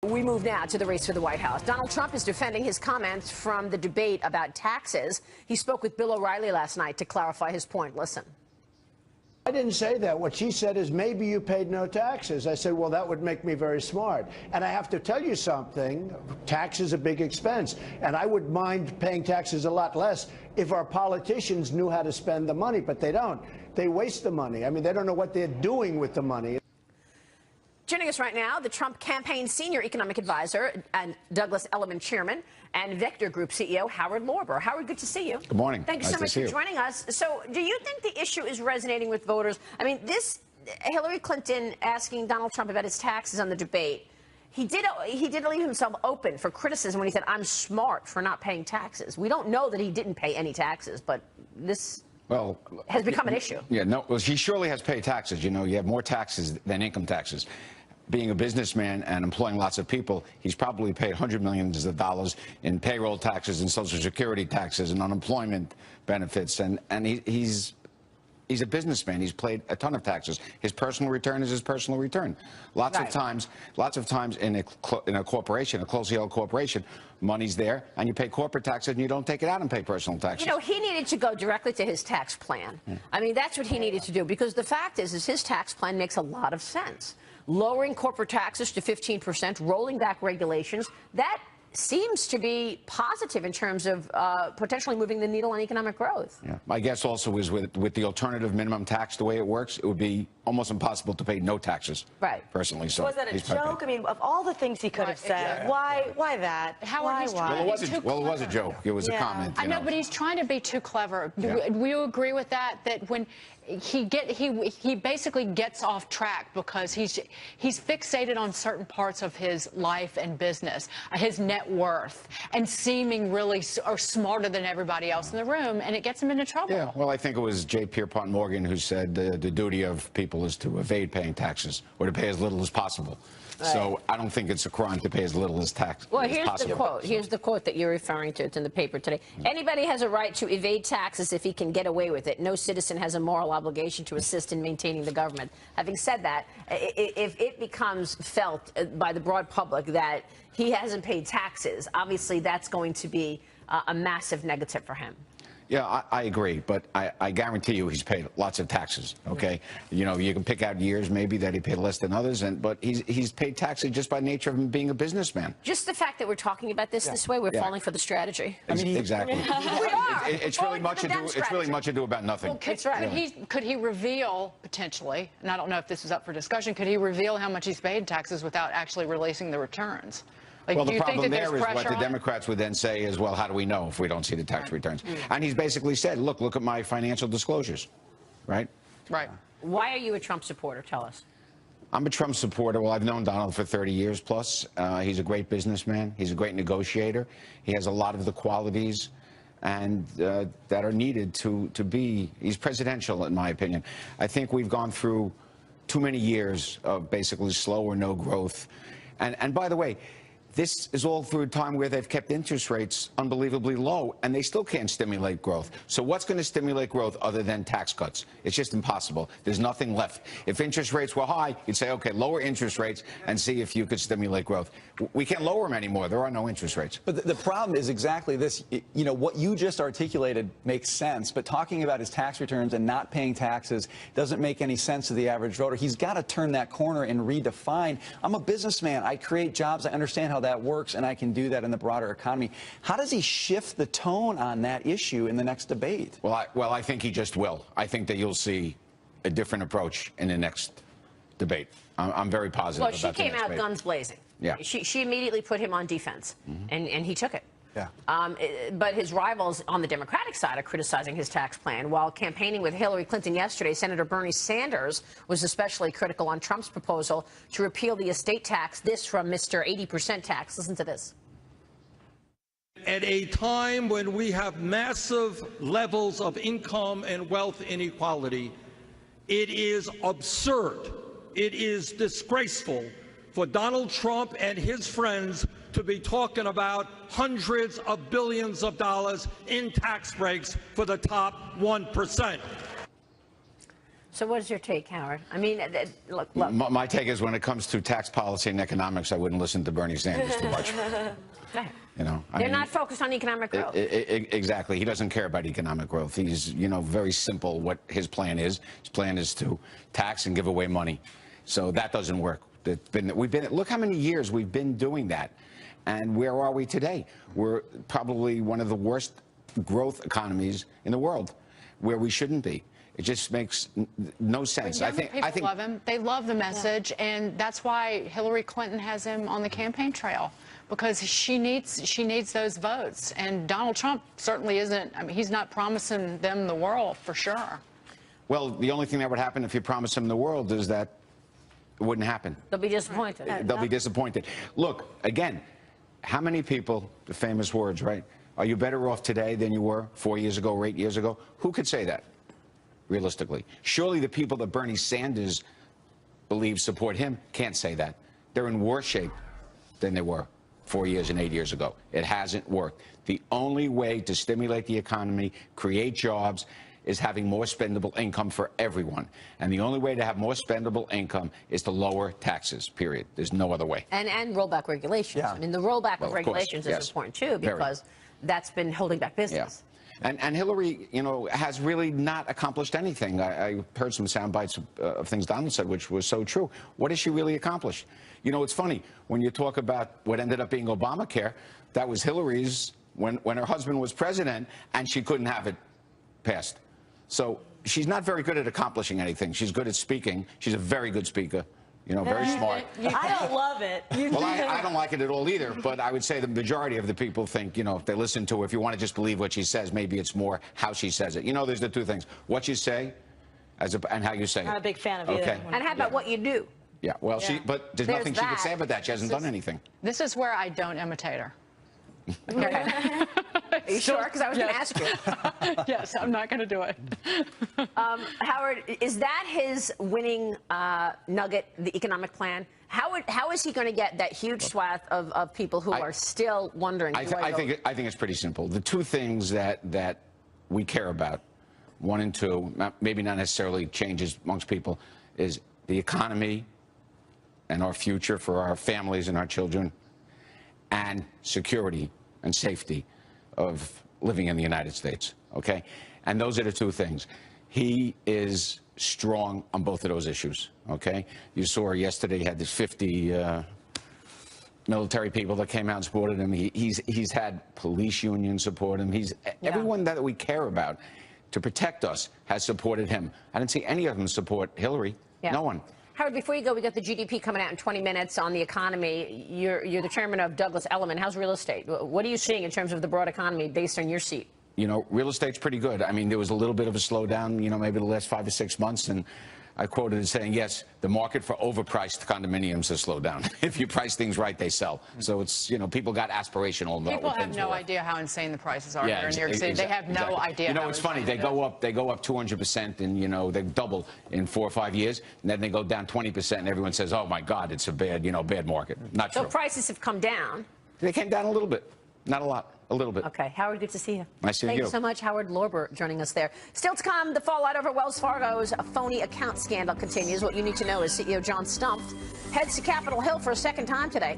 We move now to the race for the White House. Donald Trump is defending his comments from the debate about taxes. He spoke with Bill O'Reilly last night to clarify his point. Listen. I didn't say that. What she said is maybe you paid no taxes. I said, well, that would make me very smart. And I have to tell you something. Tax is a big expense. And I would mind paying taxes a lot less if our politicians knew how to spend the money. But they don't. They waste the money. I mean, they don't know what they're doing with the money. Joining us right now, the Trump campaign senior economic advisor and Douglas Elliman chairman and Vector Group CEO Howard Lorber. Howard, good to see you. Good morning. Thank you so much for joining us. So do you think the issue is resonating with voters? I mean, this Hillary Clinton asking Donald Trump about his taxes on the debate, he did leave himself open for criticism when he said, I'm smart for not paying taxes. We don't know that he didn't pay any taxes, but this has become an issue. Yeah, no, well, he surely has paid taxes. You know, you have more taxes than income taxes. Being a businessman and employing lots of people, he's probably paid hundreds of millions of dollars in payroll taxes and Social Security taxes and unemployment benefits. And he's a businessman. He's paid a ton of taxes. His personal return is his personal return. Lots of times in a corporation, a closely held corporation, money's there, and you pay corporate taxes, and you don't take it out and pay personal taxes. You know, he needed to go directly to his tax plan. I mean, that's what he needed to do, because the fact is his tax plan makes a lot of sense. Lowering corporate taxes to 15%, rolling back regulations, that seems to be positive in terms of potentially moving the needle on economic growth. Yeah. My guess also is with the alternative minimum tax, the way it works, it would be almost impossible to pay no taxes. Right. Personally. So was that a joke? I mean, of all the things he could have said, why that? Why? Well, it was a joke. It was a comment. I know, but he's trying to be too clever. Yeah. Do you agree with that? That when he basically gets off track because he's fixated on certain parts of his life and business, his net worth, and seeming really or smarter than everybody else in the room, and it gets him into trouble. Yeah, well, I think it was J. Pierpont Morgan who said the duty of people is to evade paying taxes or to pay as little as possible. Right. So I don't think it's a crime to pay as little as tax. Well, here's the quote. Here's the quote that you're referring to. It's in the paper today. Anybody has a right to evade taxes if he can get away with it. No citizen has a moral obligation to assist in maintaining the government. Having said that, if it becomes felt by the broad public that he hasn't paid taxes, obviously that's going to be a massive negative for him. Yeah, I agree, but I guarantee you he's paid lots of taxes, okay? You know, you can pick out years maybe that he paid less than others, but he's paid taxes just by nature of him being a businessman. Just the fact that we're talking about this way, we're falling for the strategy. I mean, exactly. We are. It's really much ado about nothing. Well, could he reveal, potentially, and I don't know if this is up for discussion, could he reveal how much he's paid in taxes without actually releasing the returns? Like, well, the problem there is what the Democrats would then say is, well, how do we know if we don't see the tax returns? And he's basically said, look at my financial disclosures, right? Right. Why are you a Trump supporter? Tell us. I'm a Trump supporter. Well, I've known Donald for 30 years plus. He's a great businessman. He's a great negotiator. He has a lot of the qualities and that are needed to be. He's presidential, in my opinion. I think we've gone through too many years of basically slow or no growth. And by the way, this is all through a time where they've kept interest rates unbelievably low, and they still can't stimulate growth. So what's going to stimulate growth other than tax cuts? It's just impossible. There's nothing left. If interest rates were high, you'd say, okay, lower interest rates and see if you could stimulate growth. We can't lower them anymore. There are no interest rates. But the problem is exactly this. You know, what you just articulated makes sense, but talking about his tax returns and not paying taxes doesn't make any sense to the average voter. He's got to turn that corner and redefine. I'm a businessman. I create jobs. I understand how that works, and I can do that in the broader economy. How does he shift the tone on that issue in the next debate? Well, I think he just will. I think that you'll see a different approach in the next debate. I'm very positive about the next debate. Well, she came out guns blazing. Yeah. She immediately put him on defense, and he took it. Yeah. But his rivals on the Democratic side are criticizing his tax plan. While campaigning with Hillary Clinton yesterday, Senator Bernie Sanders was especially critical on Trump's proposal to repeal the estate tax. This from Mr. 80% tax. Listen to this. At a time when we have massive levels of income and wealth inequality, it is absurd, it is disgraceful for Donald Trump and his friends to be talking about hundreds of billions of dollars in tax breaks for the top 1%. So what is your take, Howard? I mean, look. My take is when it comes to tax policy and economics, I wouldn't listen to Bernie Sanders too much. You know, They're not focused on economic growth. Exactly. He doesn't care about economic growth. He's, very simple what his plan is. His plan is to tax and give away money. So that doesn't work. Look how many years we've been doing that. And where are we today? We're probably one of the worst growth economies in the world, where we shouldn't be. It just makes no sense. I think people love him. They love the message, and that's why Hillary Clinton has him on the campaign trail, because she needs those votes. And Donald Trump certainly isn't. I mean, he's not promising them the world for sure. Well, the only thing that would happen if you promised them the world is that it wouldn't happen. They'll be disappointed. They'll be disappointed. Look, again, how many people, the famous words, right? Are you better off today than you were 4 years ago or 8 years ago? Who could say that, realistically? Surely the people that Bernie Sanders believes support him can't say that. They're in worse shape than they were 4 years and 8 years ago. It hasn't worked. The only way to stimulate the economy, create jobs, is having more spendable income for everyone. And the only way to have more spendable income is to lower taxes, period. There's no other way. And roll back regulations. Yeah. I mean, the rollback of regulations is important, too, because that's been holding back business. Yeah. And Hillary, has really not accomplished anything. I heard some sound bites of things Donald said, which was so true. What has she really accomplished? It's funny, when you talk about what ended up being Obamacare, that was Hillary's when her husband was president, and she couldn't have it passed. So she's not very good at accomplishing anything. She's good at speaking. She's a very good speaker, very smart. I don't love it. Well, I don't like it at all either, but I would say the majority of the people think, if they listen to her, if you want to just believe what she says, maybe it's more how she says it. There's the two things, what you say and how you say it. I'm not a big fan of either. And how about what you do? Yeah, well, but there's nothing she could say about that. She hasn't done anything. This is where I don't imitate her. Okay. Are you sure? Because I was going to ask you. Yes, I'm not going to do it. Howard, is that his winning nugget, the economic plan? How is he going to get that huge swath of people who are still wondering? I think it's pretty simple. The two things that we care about, one and two, maybe not necessarily changes amongst people, is the economy and our future for our families and our children, and security and safety of living in the United States, okay? And those are the two things. He is strong on both of those issues, okay? You saw yesterday he had this 50 military people that came out and supported him. He's had police unions support him. Everyone that we care about to protect us has supported him. I didn't see any of them support Hillary. Yeah. No one. Howard, before you go, we got the GDP coming out in 20 minutes on the economy. You're the chairman of Douglas Elliman. How's real estate? What are you seeing in terms of the broad economy based on your seat? Real estate's pretty good. I mean, there was a little bit of a slowdown, maybe the last 5 or 6 months, and I quoted as saying, yes, the market for overpriced condominiums has slowed down. If you price things right, they sell. So it's, people got aspirational. People have no idea how insane the prices are here in New York City. They have no idea. It's funny. They go up 200%, and they double in 4 or 5 years, and then they go down 20%, and everyone says, oh my God, it's a bad, bad market. Not true. So prices have come down. They came down a little bit, not a lot. A little bit. Okay. Howard, good to see you. Nice to see you. Thank you so much. Howard Lorber joining us there. Still to come, the fallout over Wells Fargo's phony account scandal continues. What you need to know is CEO John Stumpf heads to Capitol Hill for a second time today.